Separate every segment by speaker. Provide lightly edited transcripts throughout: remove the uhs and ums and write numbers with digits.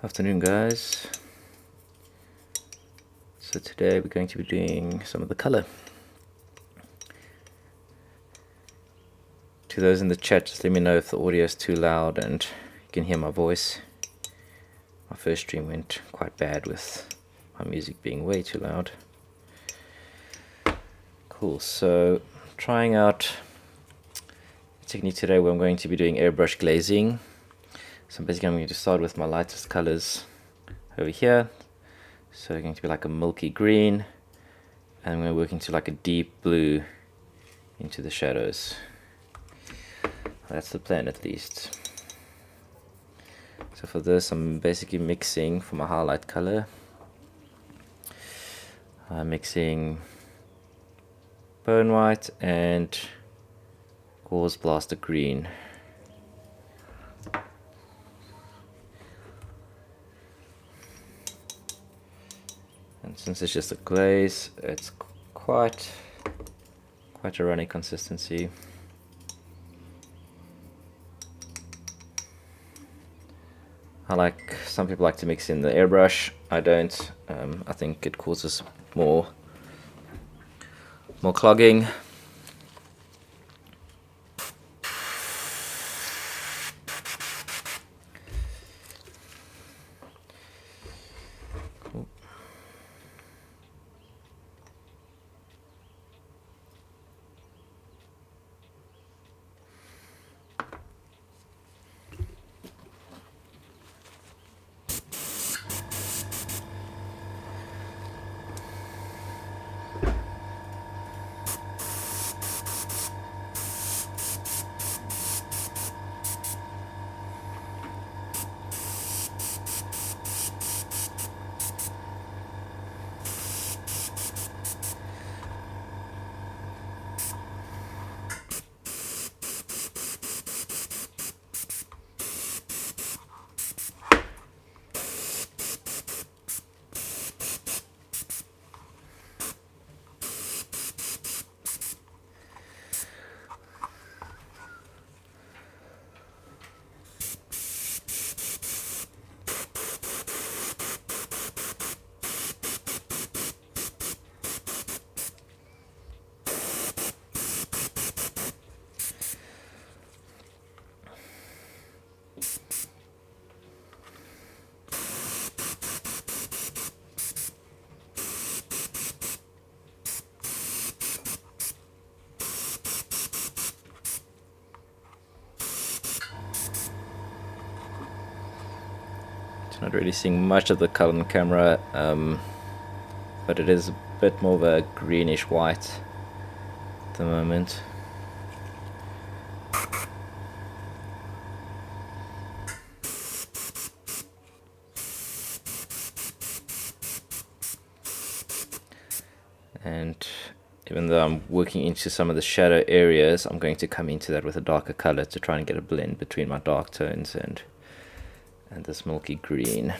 Speaker 1: Afternoon, guys. So today we're going to be doing some of the color. To those in the chat, just let me know if the audio is too loud and you can hear my voice. My first stream went quite bad with my music being way too loud. Cool, so trying out a technique today where I'm going to be doing airbrush glazing. So basically I'm going to start with my lightest colors over here. So it's going to be like a milky green, and I'm going to work into like a deep blue into the shadows. That's the plan, at least. So for this I'm basically mixing for my highlight color. I'm mixing bone white and gauze blaster green. And since it's just a glaze, it's quite a runny consistency. Some people like to mix in the airbrush. I don't. I think it causes more clogging. Cool. Not really seeing much of the color on camera, but it is a bit more of a greenish white at the moment. And even though I'm working into some of the shadow areas, I'm going to come into that with a darker color to try and get a blend between my dark tones and this milky green.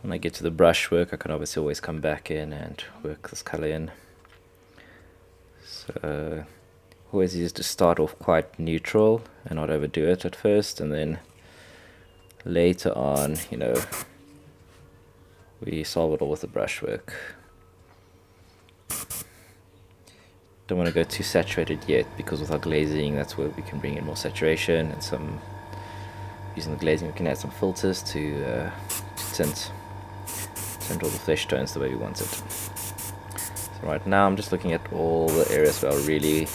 Speaker 1: When I get to the brush work, I can obviously always come back in and work this color in. So always use to start off quite neutral and not overdo it at first, and then later on, we solve it all with the brush work. Don't want to go too saturated yet, because with our glazing, that's where we can bring in more saturation, and using the glazing we can add some filters to tint all the flesh tones the way we want it. So right now I'm just looking at all the areas where I really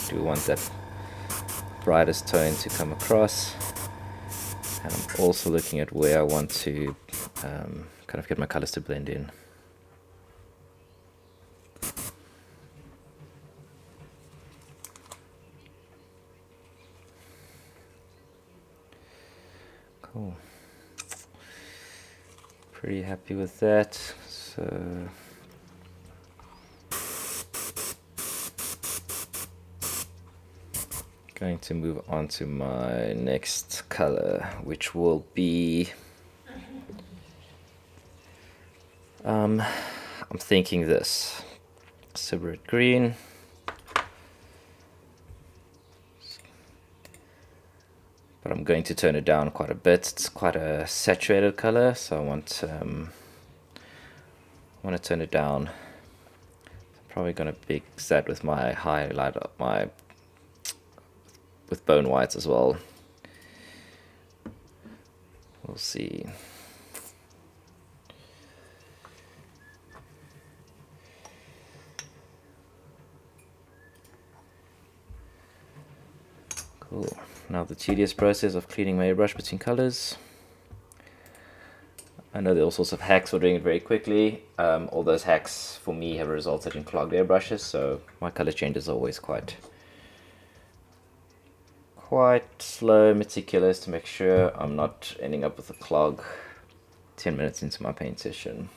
Speaker 1: do want that brightest tone to come across, and I'm also looking at where I want to kind of get my colors to blend in. Cool. Pretty happy with that. So going to move on to my next color, which will be I'm thinking this Cigarette green. But I'm going to turn it down quite a bit. It's quite a saturated color, so I want to turn it down. I'm probably going to mix that with my highlight, with bone whites as well. We'll see. Cool. Now the tedious process of cleaning my airbrush between colors. I know there are all sorts of hacks for doing it very quickly. All those hacks for me have resulted in clogged airbrushes, so my color change is always quite slow, meticulous to make sure I'm not ending up with a clog 10 minutes into my paint session.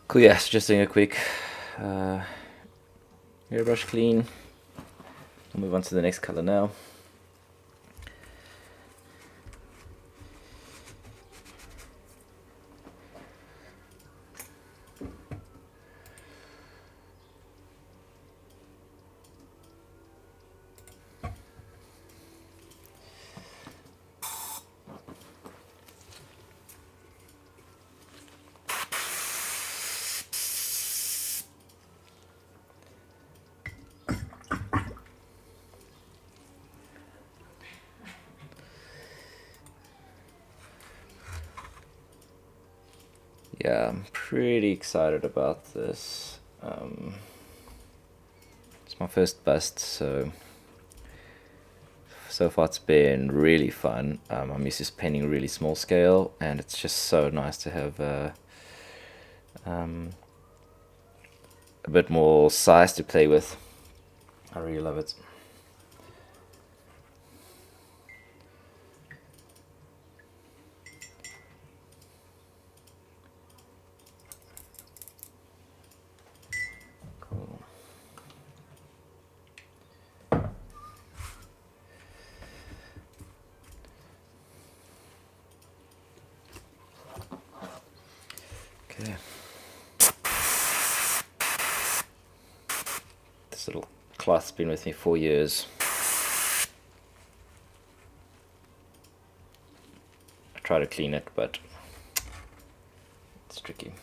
Speaker 1: Cool, yeah, so just doing a quick airbrush clean. I'll move on to the next color now. Yeah, I'm pretty excited about this. It's my first bust, so far it's been really fun. I'm used to painting really small scale, and it's just so nice to have a bit more size to play with. I really love it. Cool. Okay. This little cloth's been with me 4 years. I try to clean it, but it's tricky.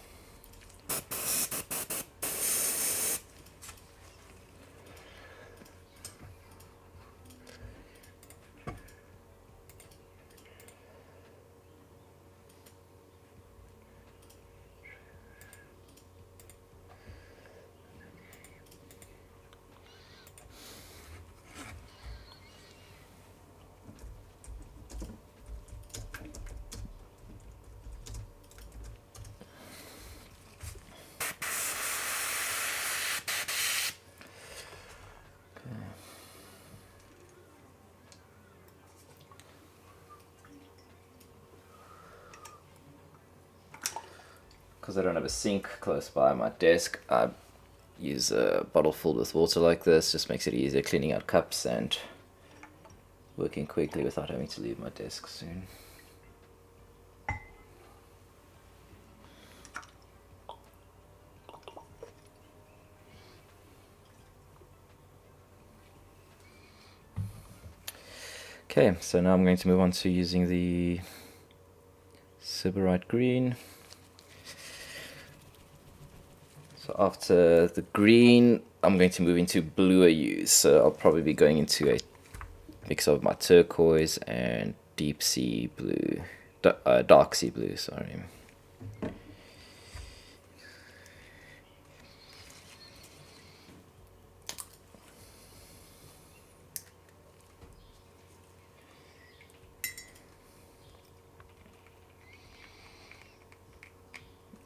Speaker 1: because I don't have a sink close by my desk, I use a bottle filled with water like this. Just makes it easier cleaning out cups and working quickly without having to leave my desk soon. Okay, so now I'm going to move on to using the Sybarite green. So after the green, I'm going to move into bluer hues. So I'll probably be going into a mix of my turquoise and deep sea blue, dark sea blue, sorry.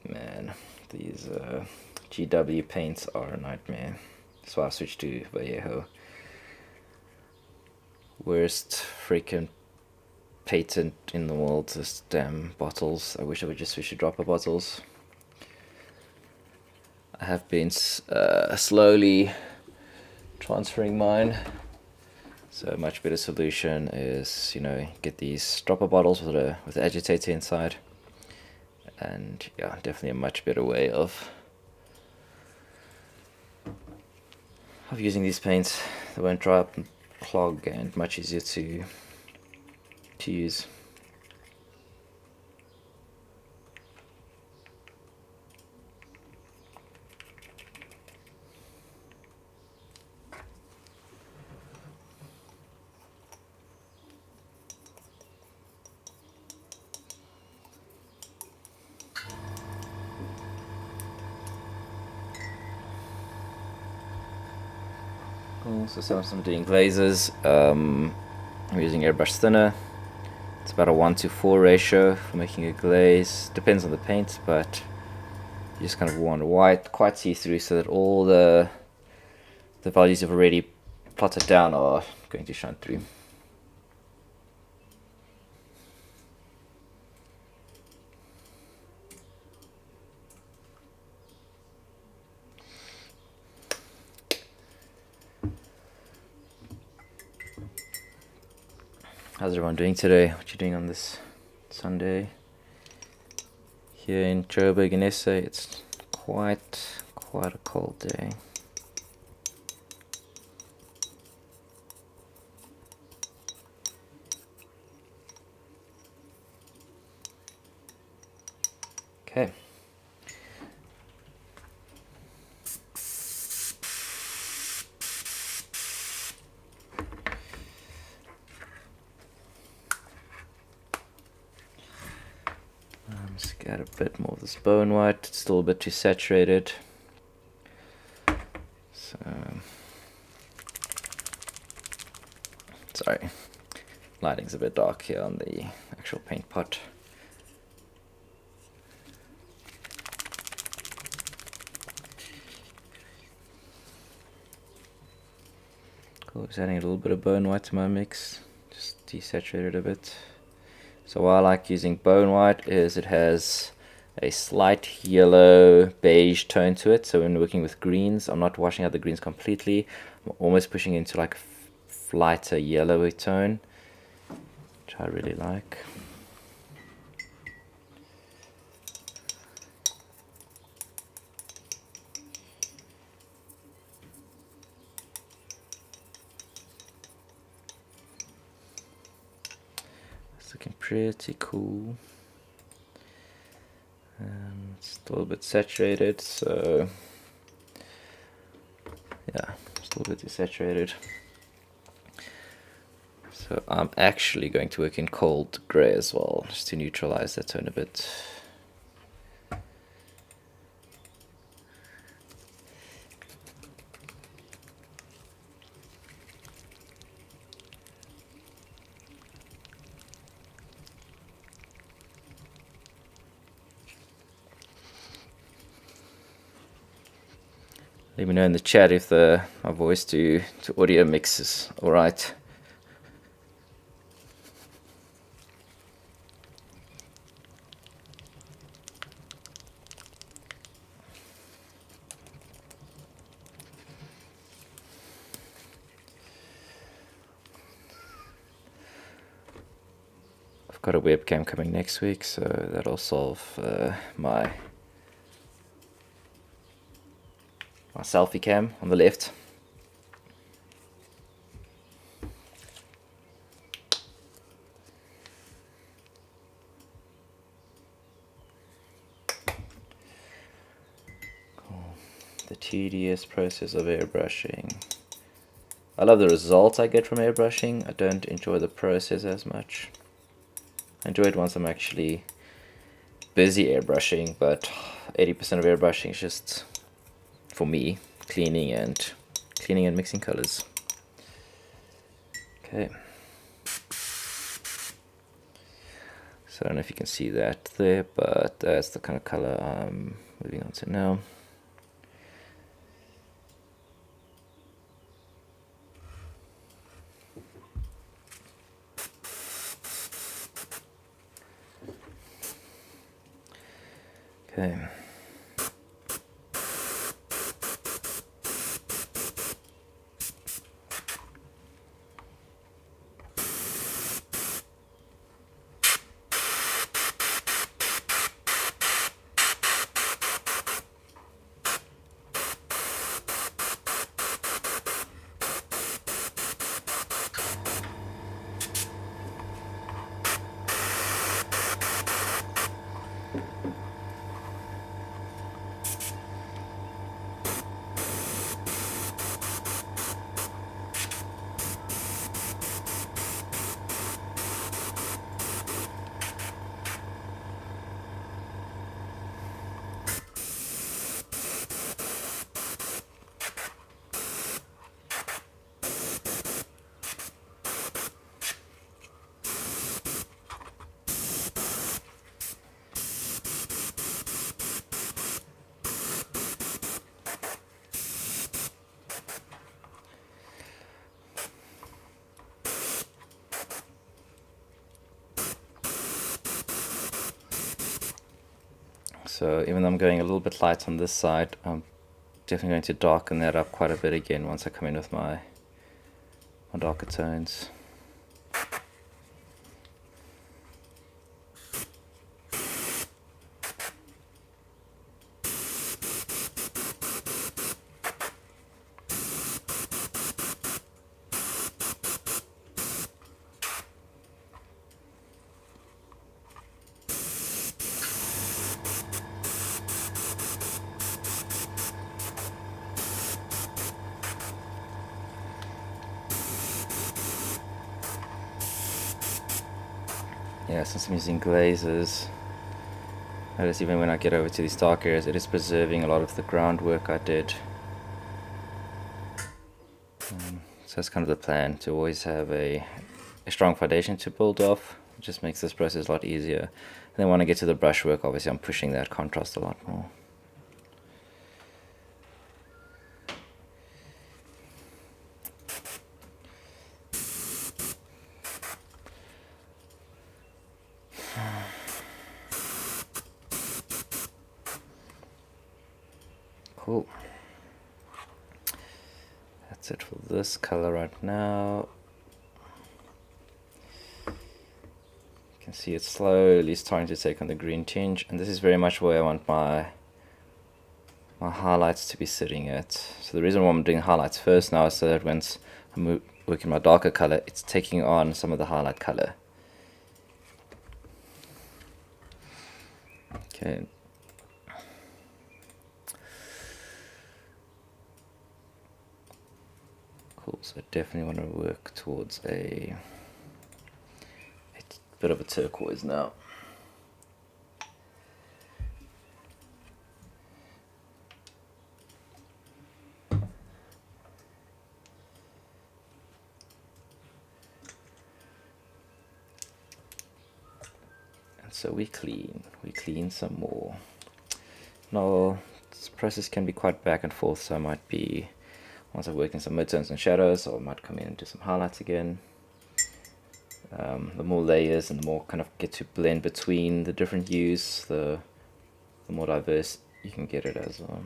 Speaker 1: Man, these GW paints are a nightmare. So I switched to Vallejo. Worst freaking patent in the world, this damn bottles. I wish I would just switch to dropper bottles. I have been slowly transferring mine. So a much better solution is, you know, get these dropper bottles with an agitator inside. And yeah, definitely a much better way of using these paints. They won't dry up and clog, and much easier to use. So since I'm doing glazes, I'm using airbrush thinner. It's about a 1:4 ratio for making a glaze. Depends on the paint, but you just kind of want white, quite see-through, so that all the values you've already plotted down are going to shine through. How's everyone doing today? What you doing on this Sunday? Here in Joburg in SA, it's quite a cold day. Okay. Just get a bit more of this bone white. It's still a bit too saturated. So, sorry, lighting's a bit dark here on the actual paint pot. Cool, just adding a little bit of bone white to my mix, just desaturate it a bit. So why I like using bone white is it has a slight yellow beige tone to it. So when working with greens, I'm not washing out the greens completely. I'm almost pushing into like a lighter yellowy tone, which I really like. It's looking pretty cool. It's a little bit saturated, so yeah, it's a little bit too saturated. So I'm actually going to work in cold grey as well, just to neutralize that tone a bit. Let me know in the chat if my voice to audio mix is alright. I've got a webcam coming next week, so that'll solve my selfie cam on the left. The tedious process of airbrushing. I love the results I get from airbrushing. I don't enjoy the process as much. I enjoy it once I'm actually busy airbrushing, but 80% of airbrushing is just, for me, cleaning and mixing colors. Okay. So I don't know if you can see that there, but that's the kind of color I'm moving on to now. Okay. So even though I'm going a little bit light on this side, I'm definitely going to darken that up quite a bit again once I come in with my darker tones. Yeah, since I'm using glazes, notice even when I get over to these dark areas, it is preserving a lot of the groundwork I did. So that's kind of the plan, to always have a strong foundation to build off. It just makes this process a lot easier. And then when I get to the brushwork, obviously I'm pushing that contrast a lot more. Cool. That's it for this color right now. You can see it's slowly starting to take on the green tinge, and this is very much where I want my highlights to be sitting at. So the reason why I'm doing highlights first now is so that once I'm working my darker color, it's taking on some of the highlight color. Okay. Cool, so I definitely want to work towards a bit of a turquoise now. And so we clean some more. Now, this process can be quite back and forth, so I might be, once I've worked in some midtones and shadows, I might come in and do some highlights again. The more layers and the more kind of get to blend between the different hues, the more diverse you can get it as well.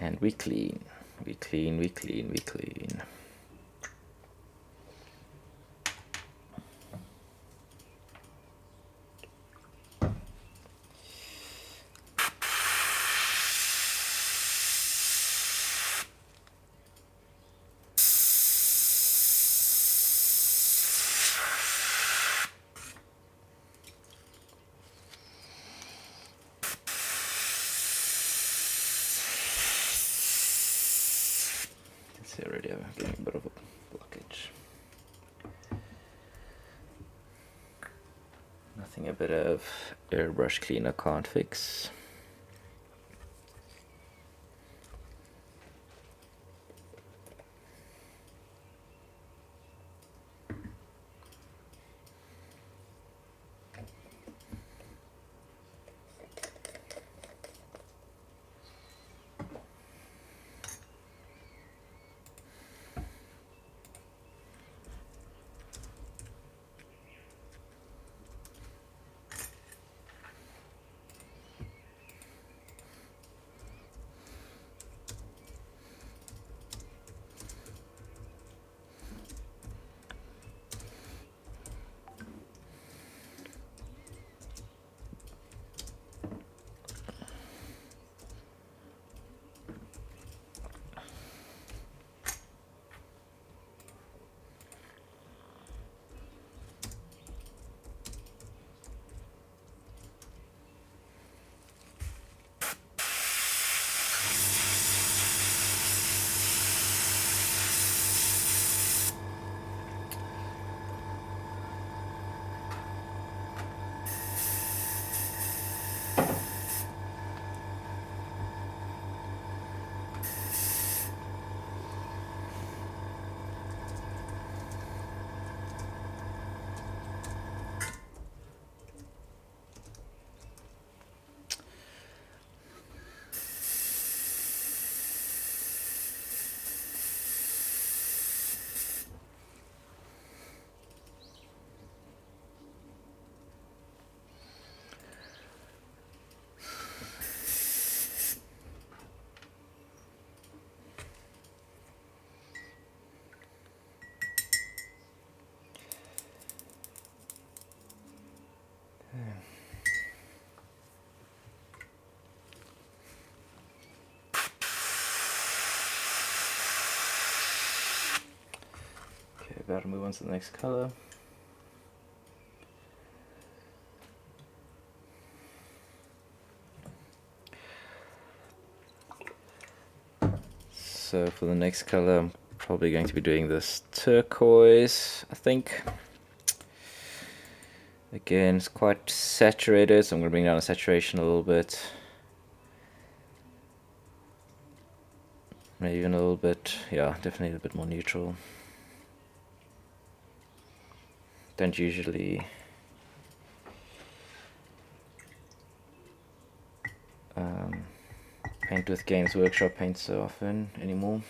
Speaker 1: And we clean, we clean, we clean, we clean. See, already I'm getting a bit of a blockage. Nothing a bit of airbrush cleaner can't fix. Okay, about to move on to the next color. So for the next color, I'm probably going to be doing this turquoise, I think. Again, it's quite saturated, so I'm going to bring down the saturation a little bit. Maybe even a little bit, yeah, definitely a bit more neutral. Don't usually paint with Games Workshop paint so often anymore.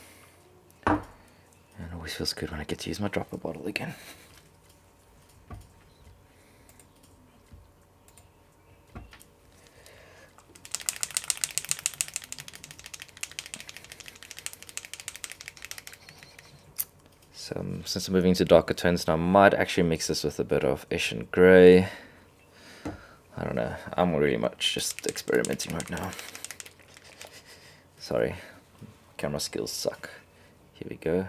Speaker 1: And it always feels good when I get to use my dropper bottle again. So since I'm moving to darker tones now, I might actually mix this with a bit of Asian Grey. I don't know, I'm really much just experimenting right now. Sorry, camera skills suck. Here we go.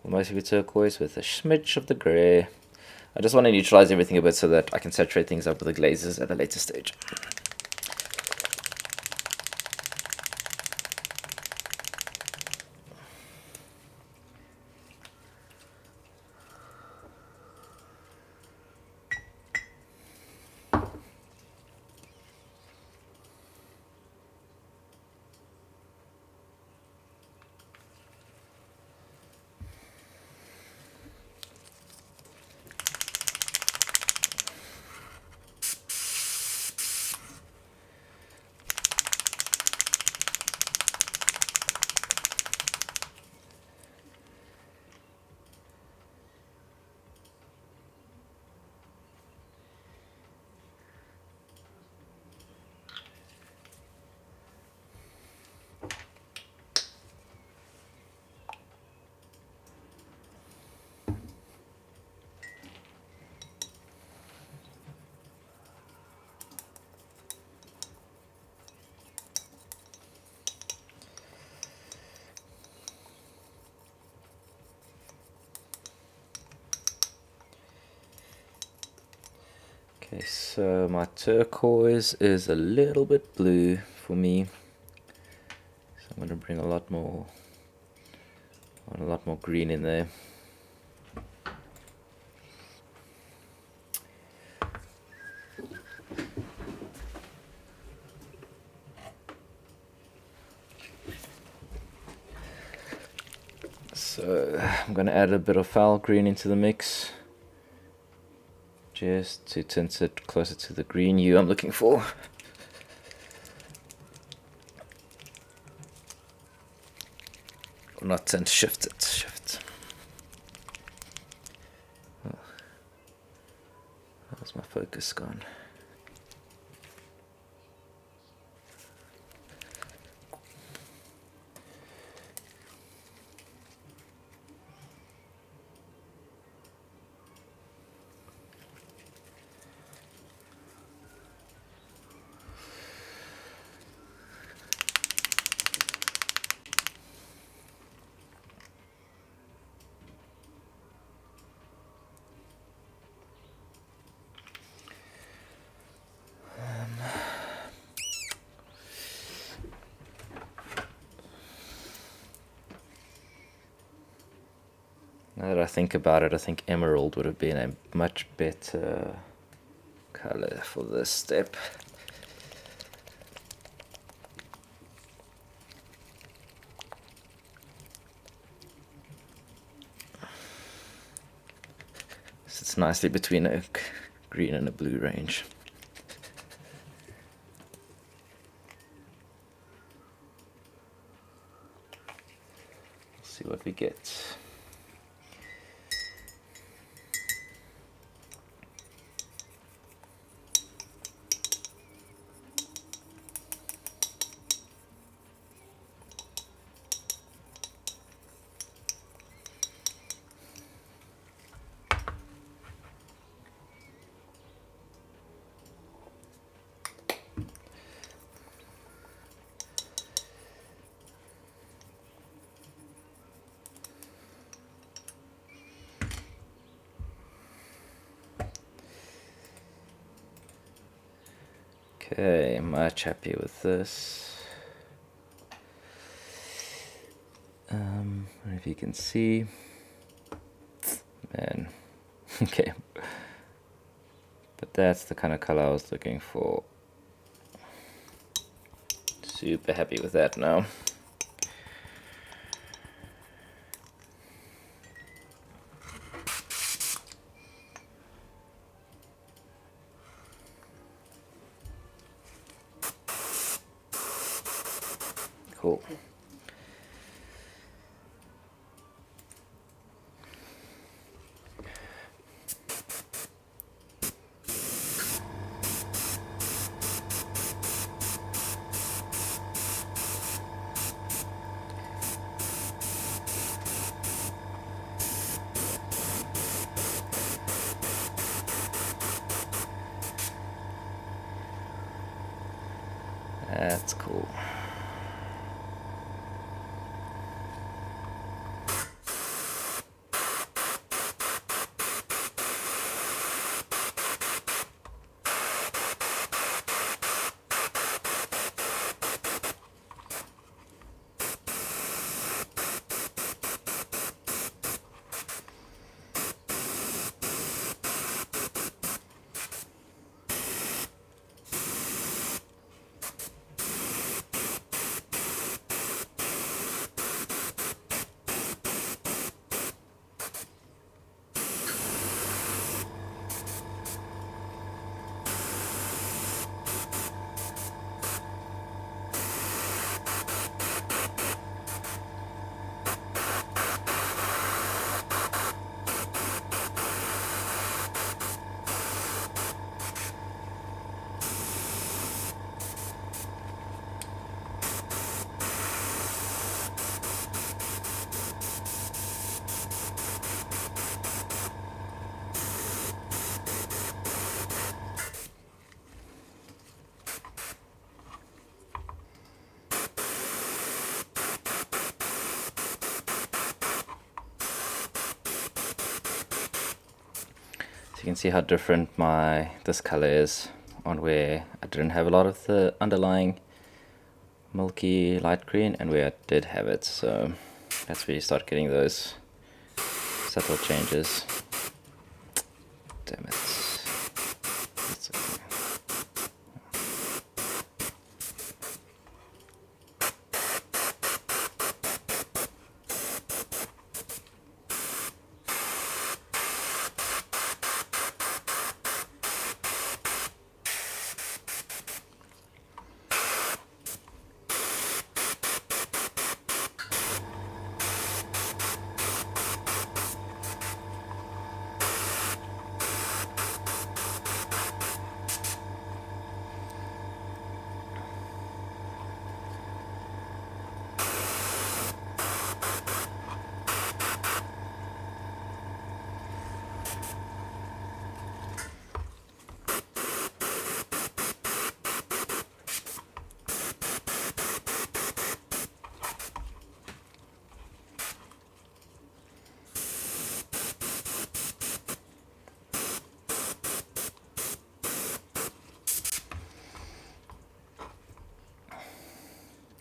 Speaker 1: Most of it turquoise with a smidge of the grey. I just want to neutralize everything a bit so that I can saturate things up with the glazes at a later stage. Okay, so my turquoise is a little bit blue for me, so I'm going to bring a lot more green in there. So I'm going to add a bit of foul green into the mix, just to tint it closer to the green hue I'm looking for. Or not tint, shift it, shift. Oh, where's my focus gone? Now that I think about it, I think emerald would have been a much better color for this step. Sits nicely between a green and a blue range. Let's see what we get. Okay, much happy with this. I don't know if you can see. Man, okay. But that's the kind of color I was looking for. Super happy with that now. Cool. That's cool. you can see how different this color is on where I didn't have a lot of the underlying milky light green and where I did have it. So that's where you start getting those subtle changes. Damn it. That's okay.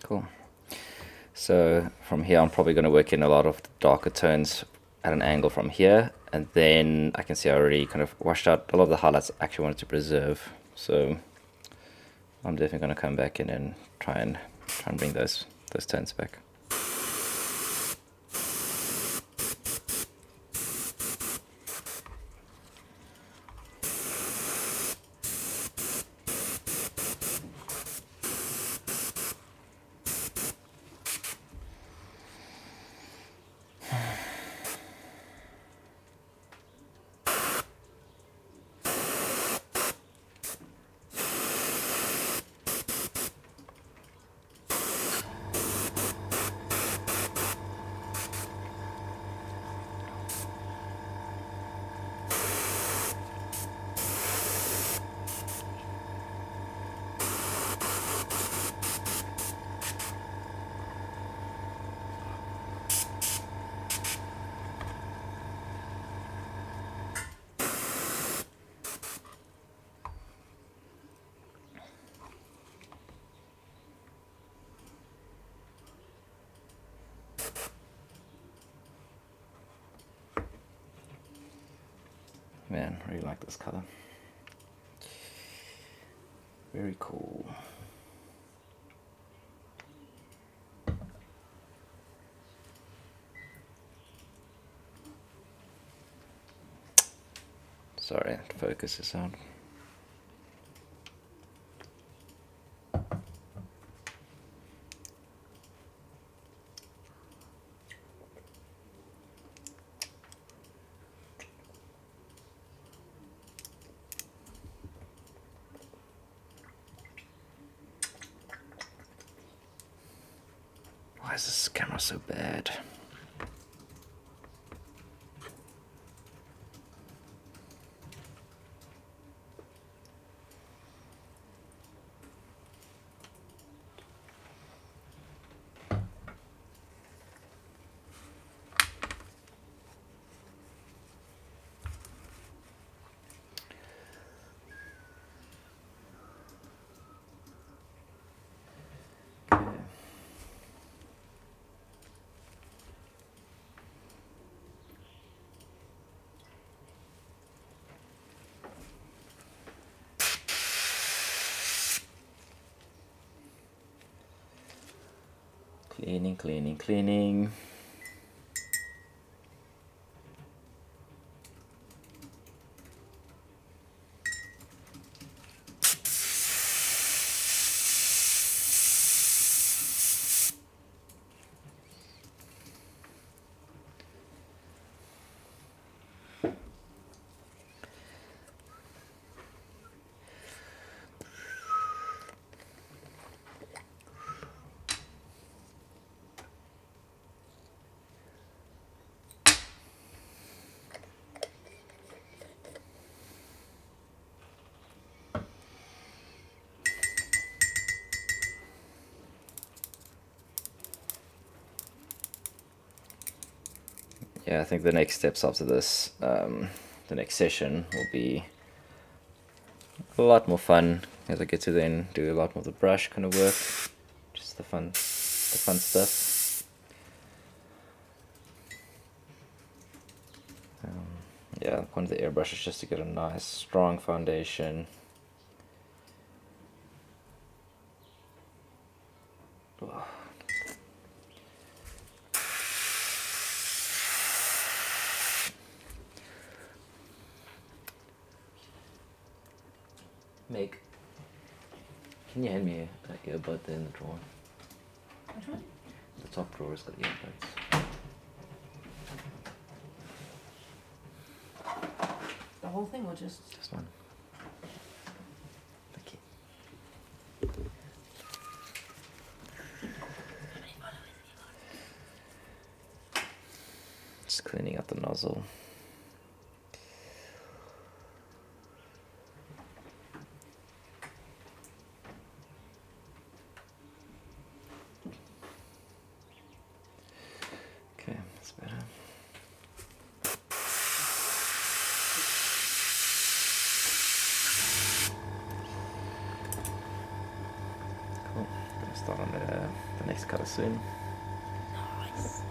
Speaker 1: Cool. So from here I'm probably going to work in a lot of the darker tones at an angle from here, and then I can see I already kind of washed out a lot of the highlights I actually wanted to preserve. So I'm definitely going to come back in and try and bring those tones back. Man, I really like this color. Very cool. Sorry, focus is out. Why is this camera so bad? Cleaning, cleaning, cleaning. Yeah, I think the next steps after this, the next session will be a lot more fun, as I get to then do a lot more of the brush kind of work, just the fun stuff. Yeah, the point of the airbrush is just to get a nice strong foundation. Meg, can you hand me an earbud there in the drawer?
Speaker 2: Which one?
Speaker 1: The top drawer's got earbuds.
Speaker 2: The whole thing or just?
Speaker 1: Just one. Thank you. Just cleaning out the nozzle. Okay, that's better. Cool. Gonna start on the next color soon.
Speaker 2: Nice.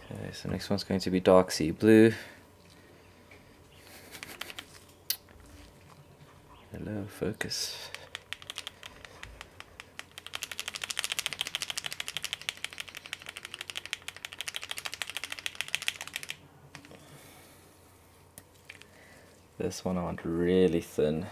Speaker 1: Okay, so next one's going to be dark sea blue. Hello, focus. This one I want really thin.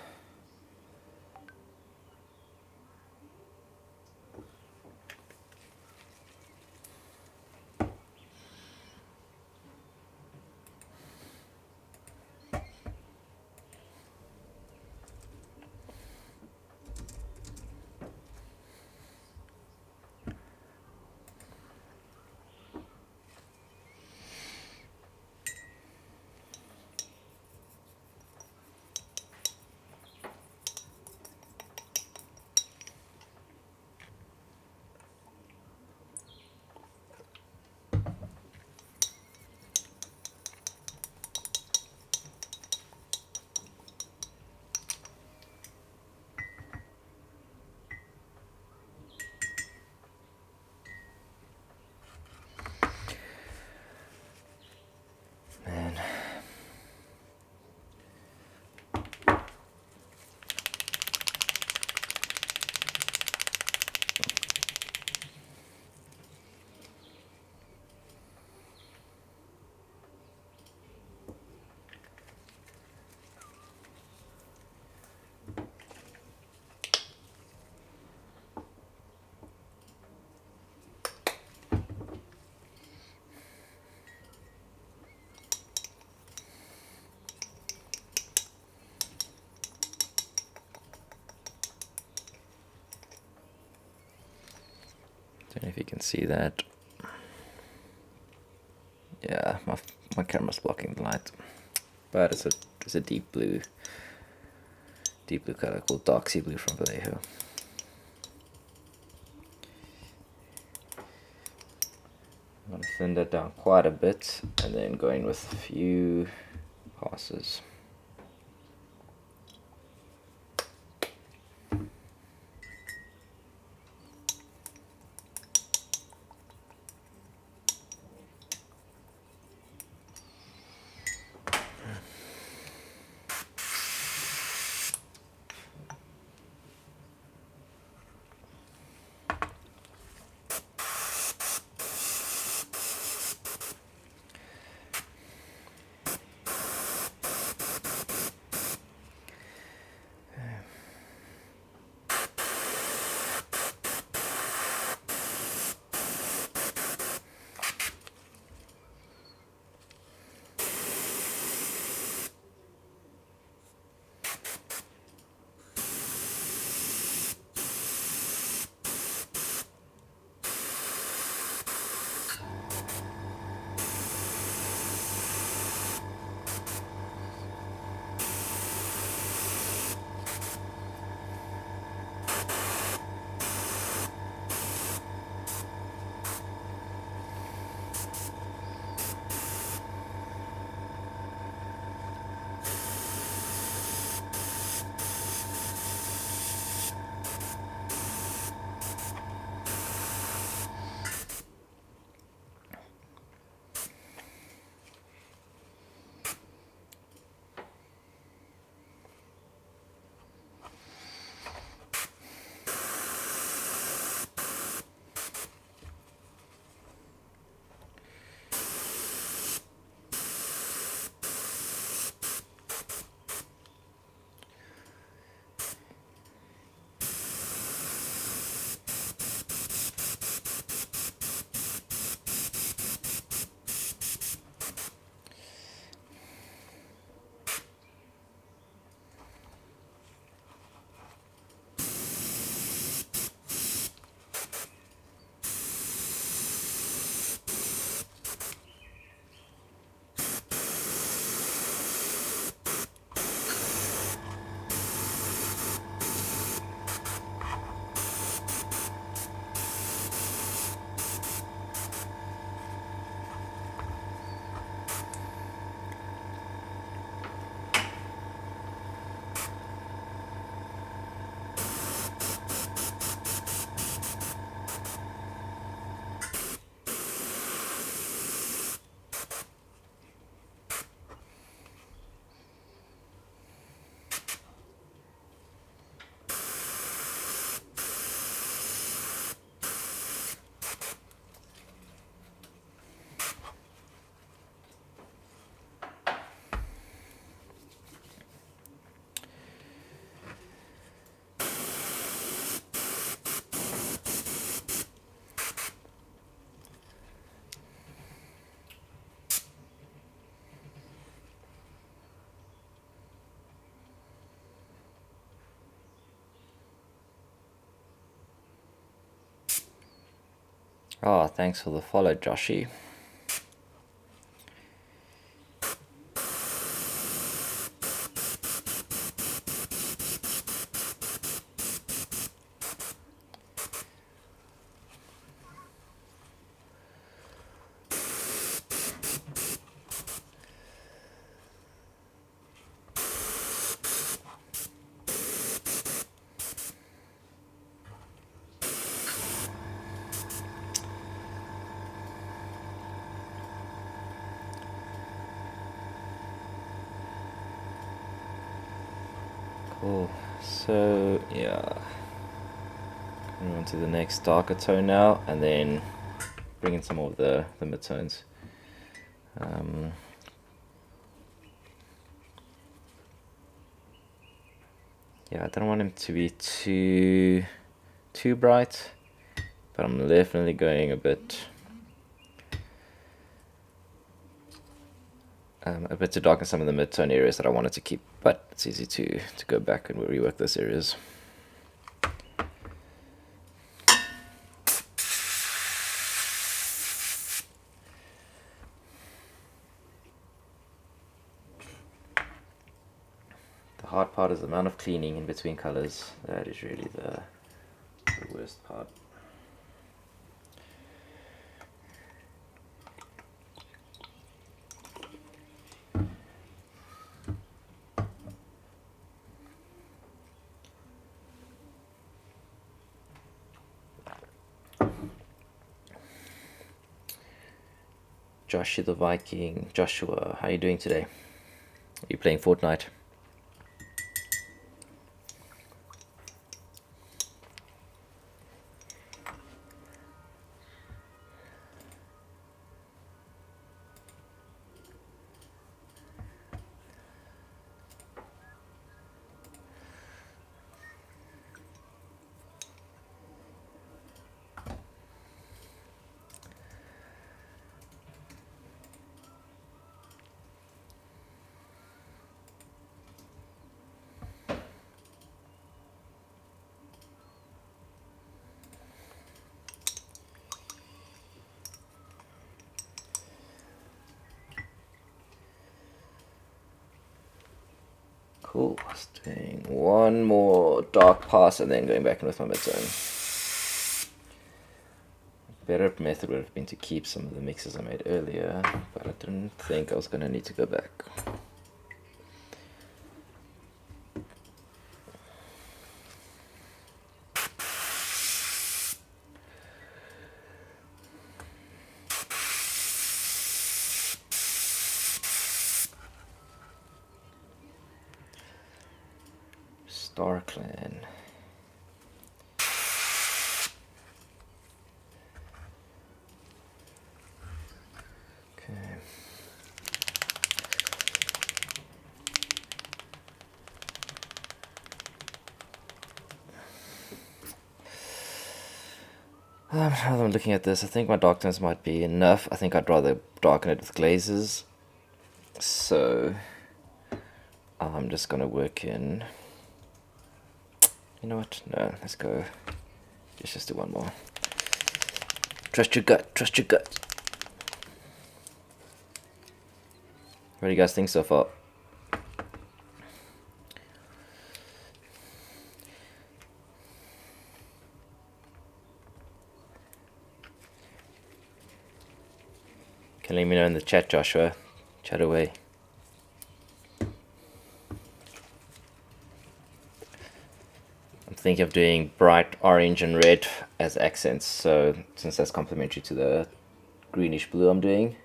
Speaker 1: Man. Don't know if you can see that. Yeah, my camera's blocking the light, but it's a deep blue color called dark sea blue from Vallejo. I'm gonna thin that down quite a bit, and then go in with a few passes. Oh, thanks for the follow, Joshy. Cool. So yeah, move on to the next darker tone now, and then bring in some more of the midtones. Yeah, I don't want him to be too bright, but I'm definitely going a bit to darken some of the mid-tone areas that I wanted to keep, but it's easy to go back and rework those areas. The hard part is the amount of cleaning in between colors. That is really the worst part. Joshua the Viking. Joshua, how are you doing today? Are you playing Fortnite? Cool. Just doing one more dark pass and then going back in with my midzone. Better method would have been to keep some of the mixes I made earlier, but I didn't think I was going to need to go back. Star Clan. Okay. Now that I'm looking at this, I think my dark tones might be enough. I think I'd rather darken it with glazes. So I'm just gonna work in. You know what? No, let's go. Let's just do one more. Trust your gut. Trust your gut. What do you guys think so far? Can let me know in the chat, Joshua. Chat away. I'm thinking of doing bright orange and red as accents, so since that's complementary to the greenish blue I'm doing.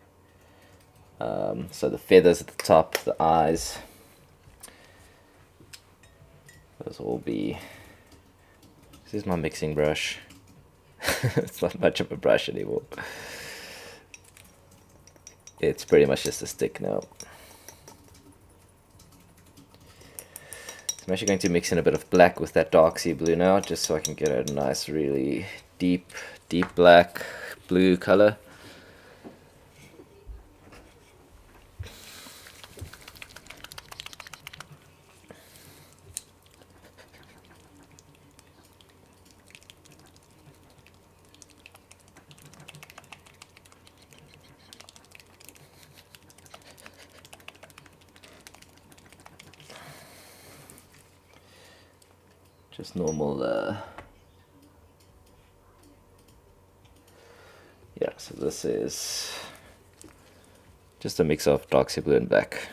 Speaker 1: So the feathers at the top, the eyes, those will all be. This is my mixing brush. It's not much of a brush anymore. It's pretty much just a stick now. So I'm actually going to mix in a bit of black with that dark sea blue now, just so I can get a nice, really deep black blue color. just normal, yeah, so this is just a mix of dark sea blue and black.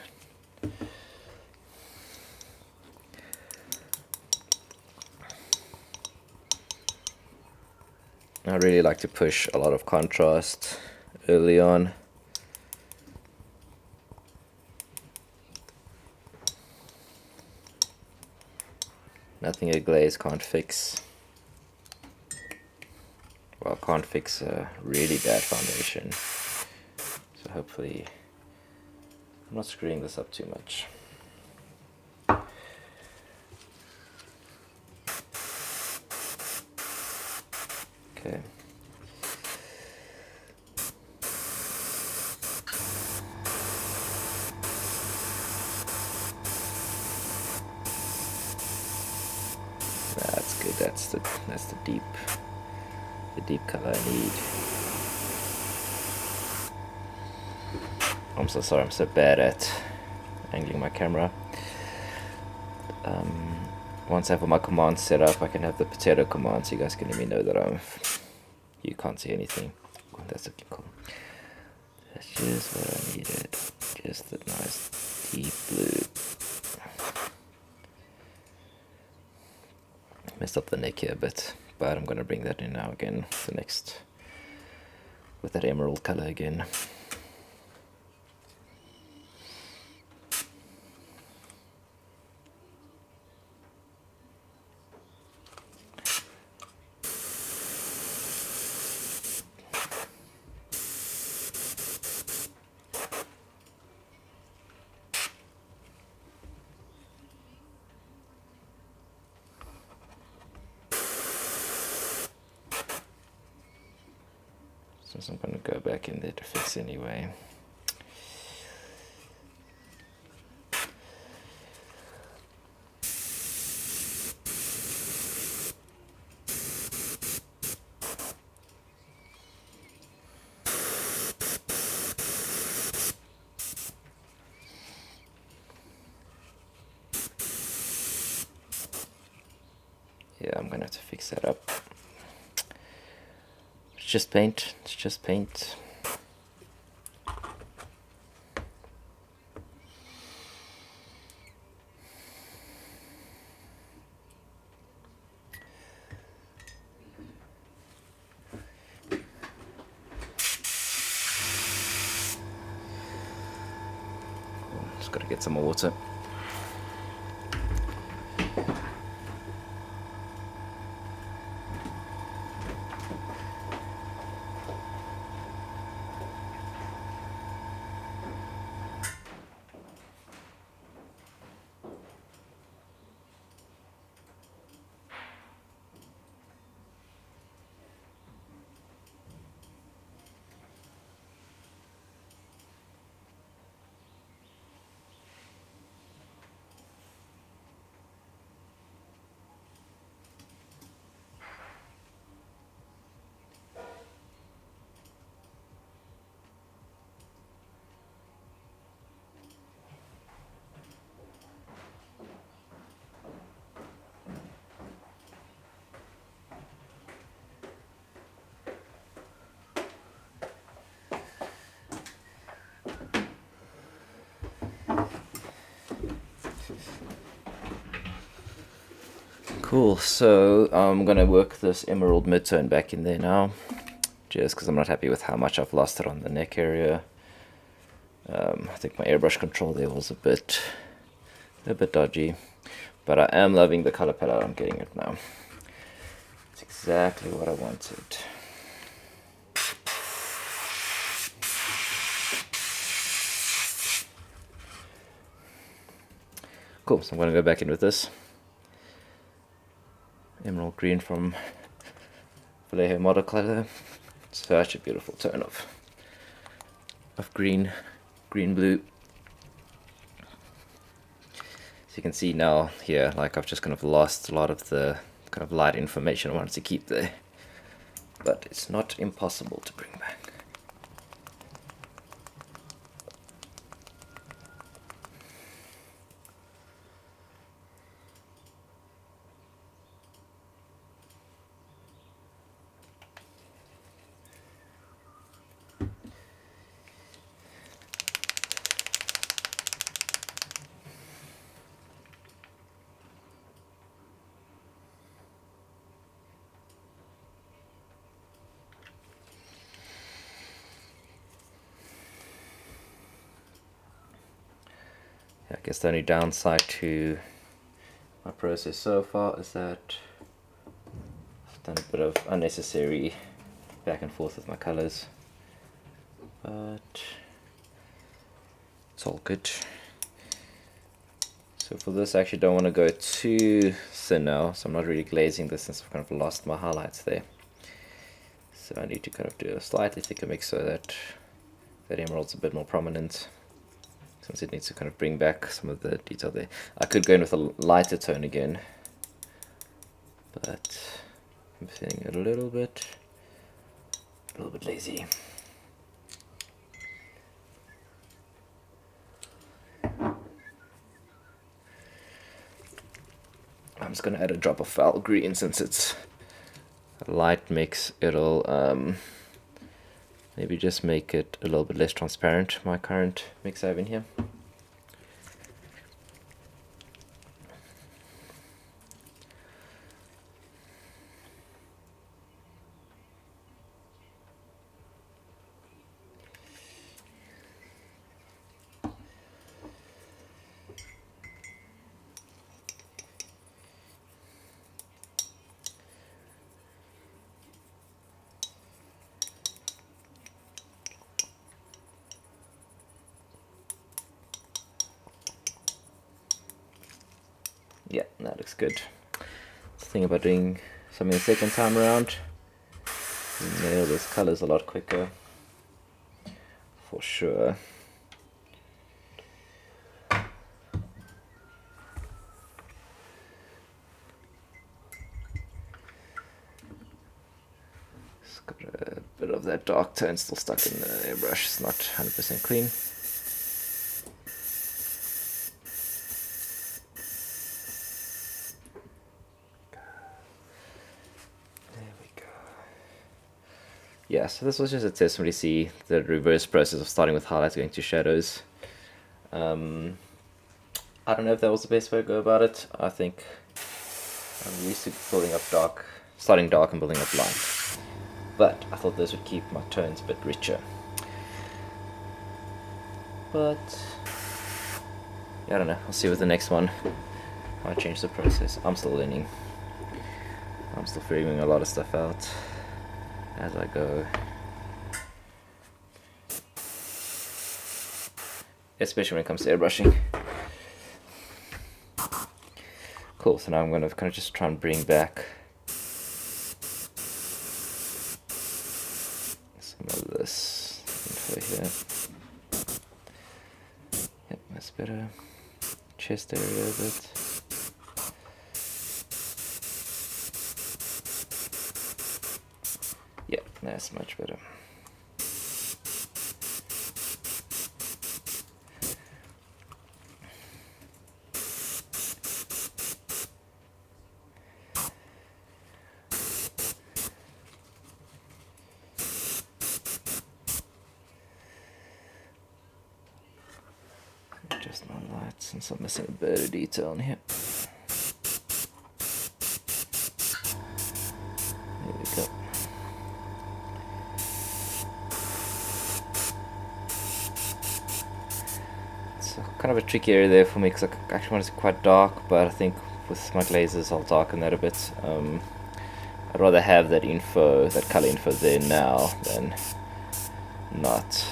Speaker 1: I really like to push a lot of contrast early on. Nothing a glaze can't fix. Well, can't fix a really bad foundation. So hopefully I'm not screwing this up too much. Okay. That's good. That's the deep color I need. I'm so sorry. I'm so bad at angling my camera. Once I have all my commands set up, I can have the potato command, so you guys can let me know that you can't see anything. Oh, that's looking cool. That's just what I needed. Just a nice deep blue. Messed up the neck here a bit, but I'm gonna bring that in now again. The next with that emerald color again. So I'm going to go back in there to fix anyway. Yeah, I'm going to have to fix that up. It's just paint. It's just paint. Just got to get some more water. Cool, so I'm going to work this emerald mid-tone back in there now, just because I'm not happy with how much I've lost it on the neck area. I think my airbrush control there was a bit dodgy, but I am loving the color palette I'm getting it now. It's exactly what I wanted. Cool, so I'm going to go back in with this emerald green from Vallejo Watercolor. Such a beautiful tone of green blue. So you can see now here, like I've just kind of lost a lot of the kind of light information I wanted to keep there, but it's not impossible to bring back. guess the only downside to my process so far is that I've done a bit of unnecessary back and forth with my colors, but it's all good. So for this I actually don't want to go too thin now, so I'm not really glazing this since I've kind of lost my highlights there. So I need to kind of do a slightly thicker mix so that that emerald's a bit more prominent, since it needs to kind of bring back some of the detail there. I could go in with a lighter tone again, but I'm feeling a little bit lazy. I'm just going to add a drop of foul green since it's a light mix. It'll maybe just make it a little bit less transparent, my current mix I have in here. Yeah, that looks good. The thing about doing something the second time around, you nail those colors a lot quicker, for sure. Just got a bit of that dark tone still stuck in the airbrush. It's not 100% clean. Yeah, so this was just a test when you see the reverse process of starting with highlights going to shadows. I don't know if that was the best way to go about it. I think I'm used to building up dark, starting dark and building up light. But I thought this would keep my tones a bit richer. But yeah, I don't know. I'll see with the next one. I change the process. I'm still learning. I'm still figuring a lot of stuff out as I go, especially when it comes to airbrushing. Cool, so now I'm going to kind of just try and bring back some of this info here. Yep, that's better. Chest area a bit. Yeah, that's much better. Adjust my lights since I'm missing a bit of detail in here. There we go. Kind of a tricky area there for me because I actually want it quite dark, but I think with my glazes I'll darken that a bit. I'd rather have that info, that color info there now than not.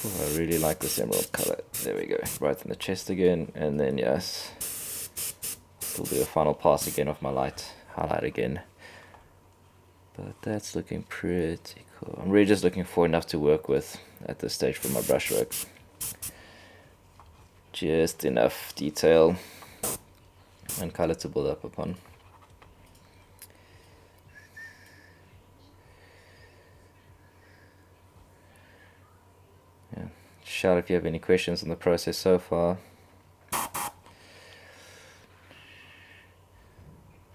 Speaker 1: Ooh, I really like this emerald color. There we go, right in the chest again, and then yes, still do a final pass again of my light highlight again. But that's looking pretty cool. I'm really just looking for enough to work with at this stage for my brushwork. Just enough detail and color to build up upon. Yeah. Shout if you have any questions on the process so far.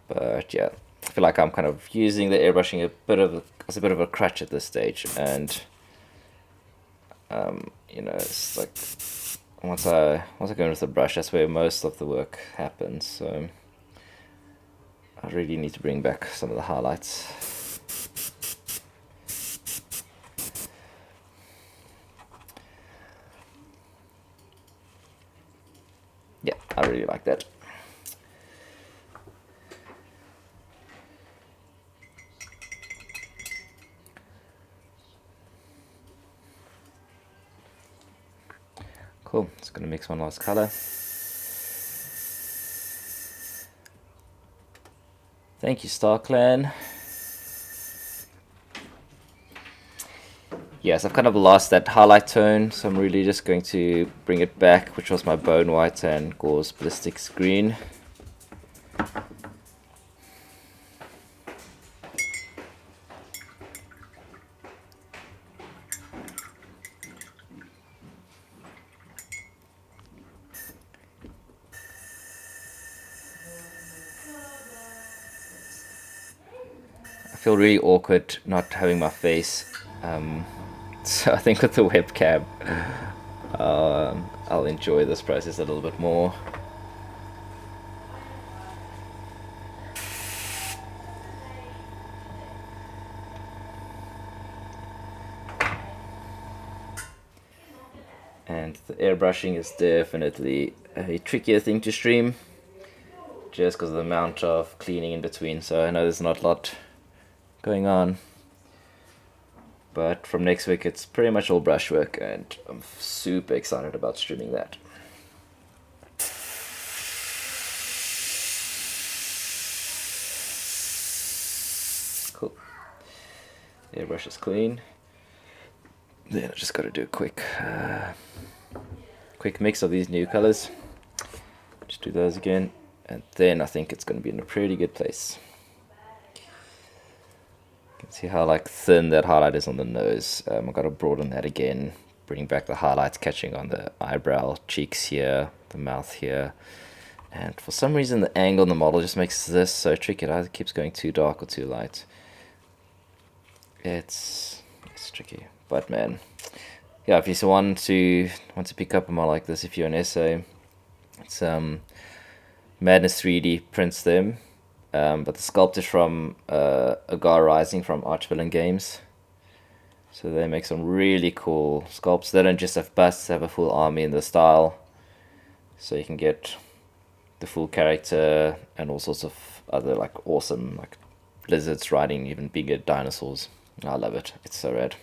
Speaker 1: But yeah, I feel like I'm kind of using the airbrushing as a bit of a crutch at this stage, and you know, it's like once I go in with the brush, that's where most of the work happens. So I really need to bring back some of the highlights. really like that. Cool, just gonna mix one last color. Thank you, Star Clan. Yes, I've kind of lost that highlight tone, so I'm really just going to bring it back, which was my bone white and Gauze ballistics green. I feel really awkward not having my face, so I think with the webcam I'll enjoy this process a little bit more. And the airbrushing is definitely a trickier thing to stream, just because of the amount of cleaning in between, so I know there's not a lot going on. But from next week it's pretty much all brushwork, and I'm super excited about streaming that. Cool. Airbrush is clean. Then I just got to do a quick mix of these new colors. Just do those again, and then I think it's going to be in a pretty good place. You can see how like thin that highlight is on the nose. I've got to broaden that again, bring back the highlights catching on the eyebrow, cheeks here, the mouth here. And for some reason the angle in the model just makes this so tricky. It either keeps going too dark or too light. It's tricky, but man, yeah, if you want to pick up a model like this, if you're an essay, it's Madness 3D prints them, but the sculpt is from Agar Rising from Archvillain Games. So they make some really cool sculpts. They don't just have busts, they have a full army in the style, so you can get the full character and all sorts of other like awesome like lizards riding even bigger dinosaurs. I love it, it's so rad.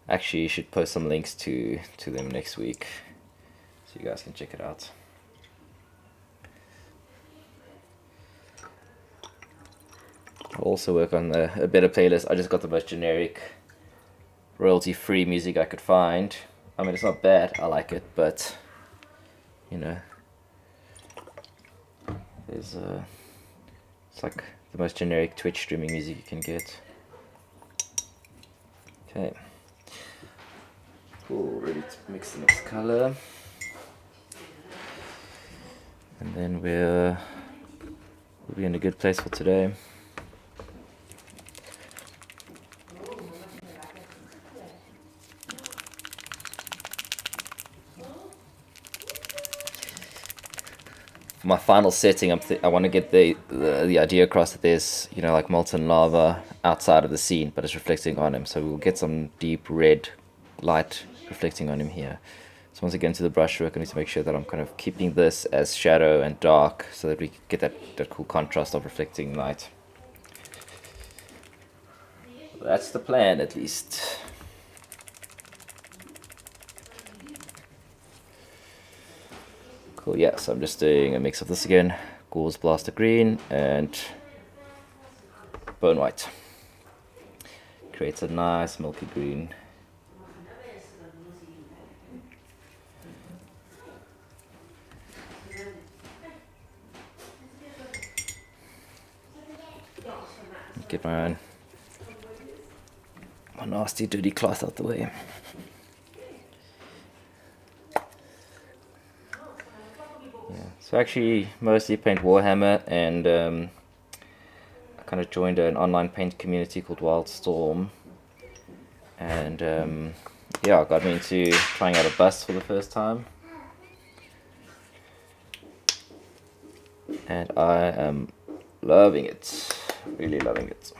Speaker 1: Actually, you should post some links to them next week so you guys can check it out. I'll also work on a better playlist. I just got the most generic royalty-free music I could find. I mean, it's not bad, I like it, but you know, there's it's like the most generic Twitch streaming music you can get. Okay, cool, ready to mix the next color, and then we'll be in a good place for today. My final setting, I want to get the idea across that there's, you know, like molten lava outside of the scene, but it's reflecting on him. So we'll get some deep red light reflecting on him here. So once again, to the brushwork, I need to make sure that I'm kind of keeping this as shadow and dark, so that we get that cool contrast of reflecting light. That's the plan, at least. Cool, yeah, so I'm just doing a mix of this again. Gauze Blaster Green and Bone White. Creates a nice milky green. Get my nasty dirty cloth out the way. So I actually mostly paint Warhammer, and I kind of joined an online paint community called Wildstorm, and yeah, it got me into trying out a bust for the first time, and I am loving it, really loving it.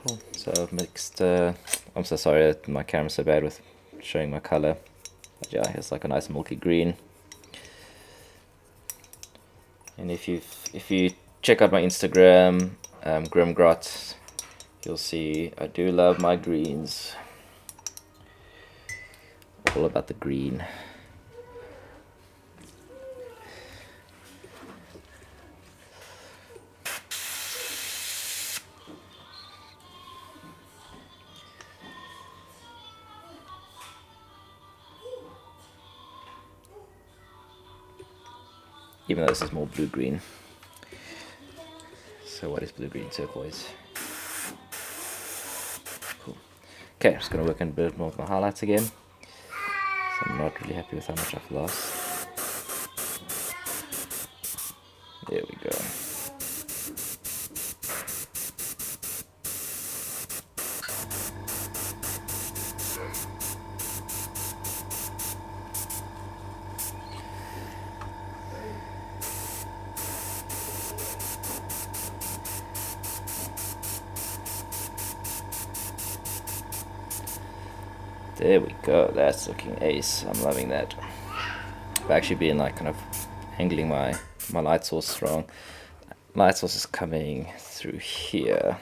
Speaker 1: Cool. So I've mixed, I'm so sorry that my camera's so bad with showing my color. But yeah, it's like a nice milky green. And if you check out my Instagram, Grimgrot, you'll see I do love my greens. All about the green. Even though this is more blue-green. So what is blue-green turquoise? Cool. Okay, I'm just going to work in a bit more with my highlights again. So I'm not really happy with how much I've lost. There we go. There we go, that's looking ace. I'm loving that. I've actually been like kind of angling my light source wrong. Light source is coming through here.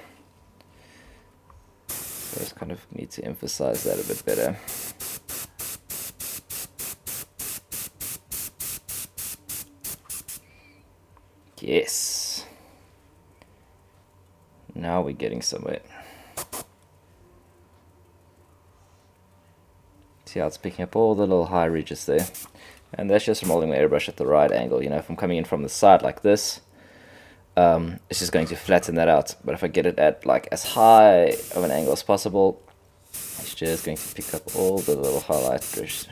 Speaker 1: So I just kind of need to emphasize that a bit better. Yes. Now we're getting somewhere. See how it's picking up all the little high ridges there. And that's just from holding my airbrush at the right angle. You know, if I'm coming in from the side like this, it's just going to flatten that out. But if I get it at like as high of an angle as possible, it's just going to pick up all the little highlight ridges.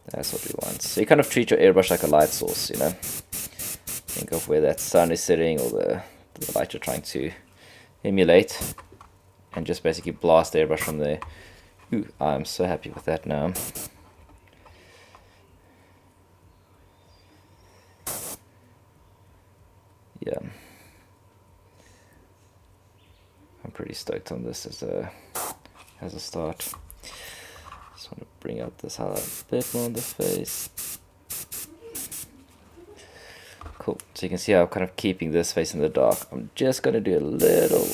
Speaker 1: That's what we want. So you kind of treat your airbrush like a light source, you know. Think of where that sun is sitting or the light you're trying to emulate. And just basically blast the airbrush from there. Ooh, I'm so happy with that now. Yeah. I'm pretty stoked on this as a start. Just want to bring out this highlight a bit more on the face. Cool. So you can see how I'm kind of keeping this face in the dark. I'm just going to do a little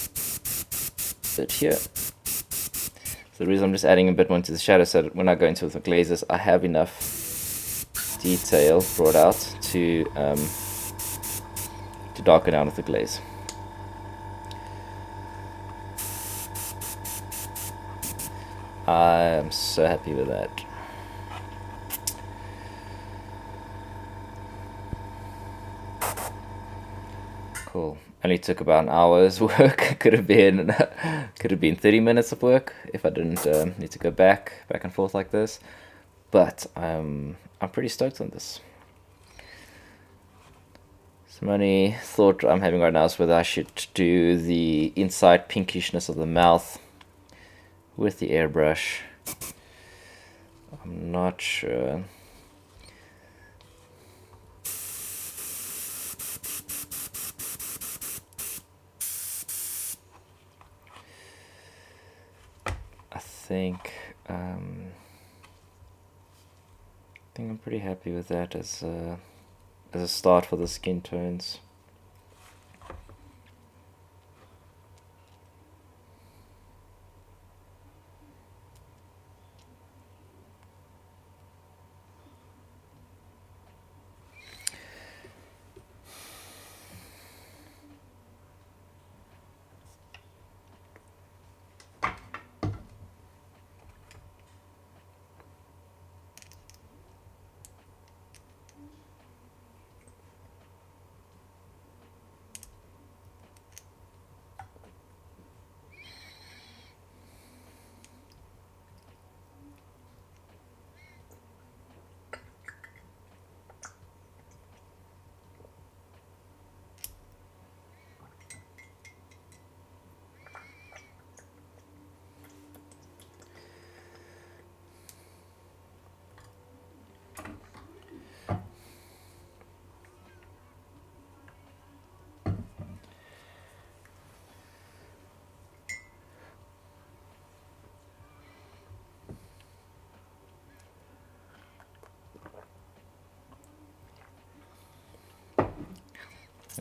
Speaker 1: bit here. So the reason I'm just adding a bit more into the shadow so that when I go into the glazes, I have enough detail brought out to darken down with the glaze. I am so happy with that. Cool. Only took about an hour's work. Could have been 30 minutes of work if I didn't need to go back and forth like this. But I'm pretty stoked on this. So my only thought I'm having right now is whether I should do the inside pinkishness of the mouth with the airbrush. I'm not sure. I think I'm pretty happy with that as a start for the skin tones.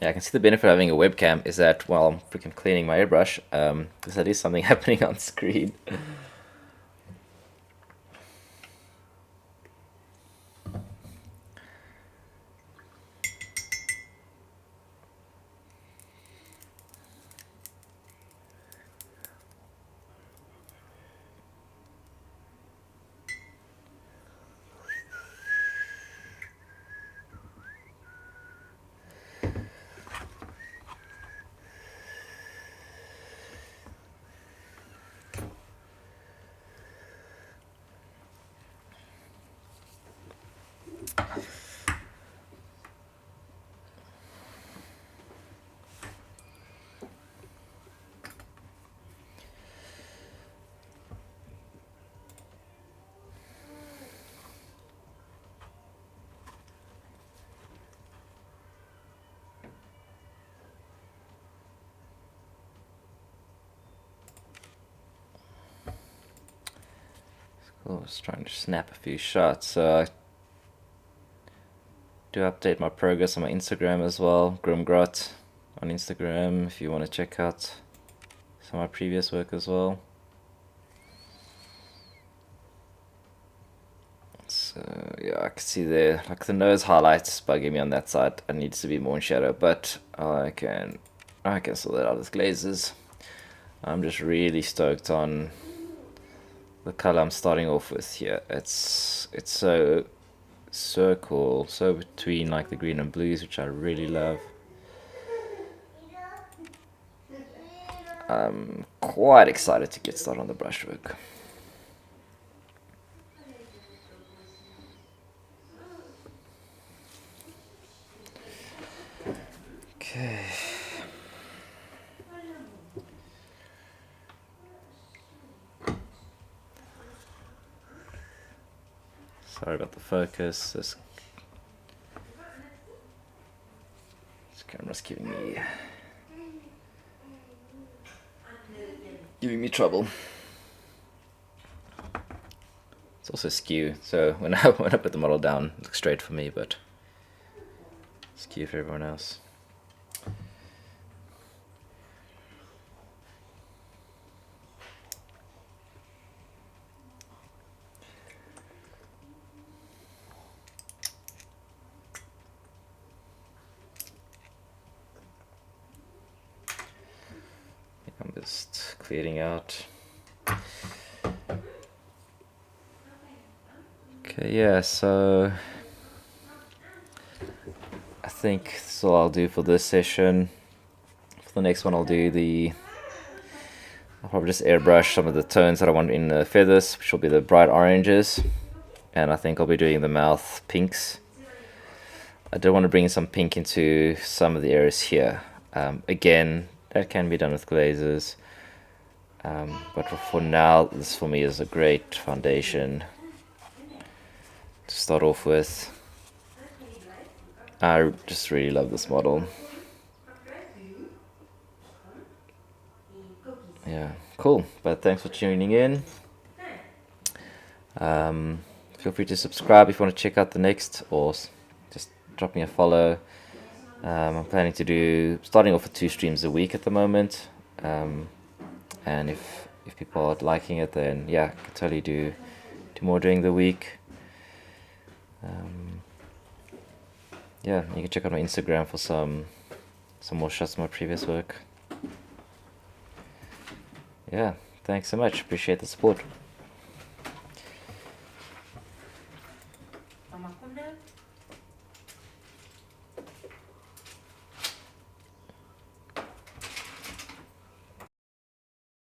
Speaker 1: Yeah, I can see the benefit of having a webcam is that while I'm freaking cleaning my airbrush, there's at least something happening on screen. Cool, just trying to snap a few shots. So I do update my progress on my Instagram as well, Grimgrot on Instagram, if you want to check out some of my previous work as well. So yeah, I can see there, like the nose highlights bugging me on that side. I need to be more in shadow, but I can sort that out with glazes. I'm just really stoked on the color I'm starting off with here. It's so cool, so between like the green and blues, which I really love. I'm quite excited to get started on the brushwork. Okay. Sorry about the focus. This camera's giving me trouble. It's also skew, so when I put the model down, it looks straight for me, but skew for everyone else. I'm just clearing out. Okay, yeah, so I think that's all I'll do for this session. For the next one, I'll probably just airbrush some of the tones that I want in the feathers, which will be the bright oranges, and I think I'll be doing the mouth pinks. I do want to bring some pink into some of the areas here. Again, that can be done with glazes, but for now, this for me is a great foundation to start off with. I just really love this model. Yeah, cool. But thanks for tuning in. Feel free to subscribe if you want to check out the next, or just drop me a follow. I'm planning to starting off with 2 streams a week at the moment, and if people are liking it, then yeah, I can totally do more during the week. Yeah, you can check out my Instagram for some more shots of my previous work. Yeah, thanks so much. Appreciate the support.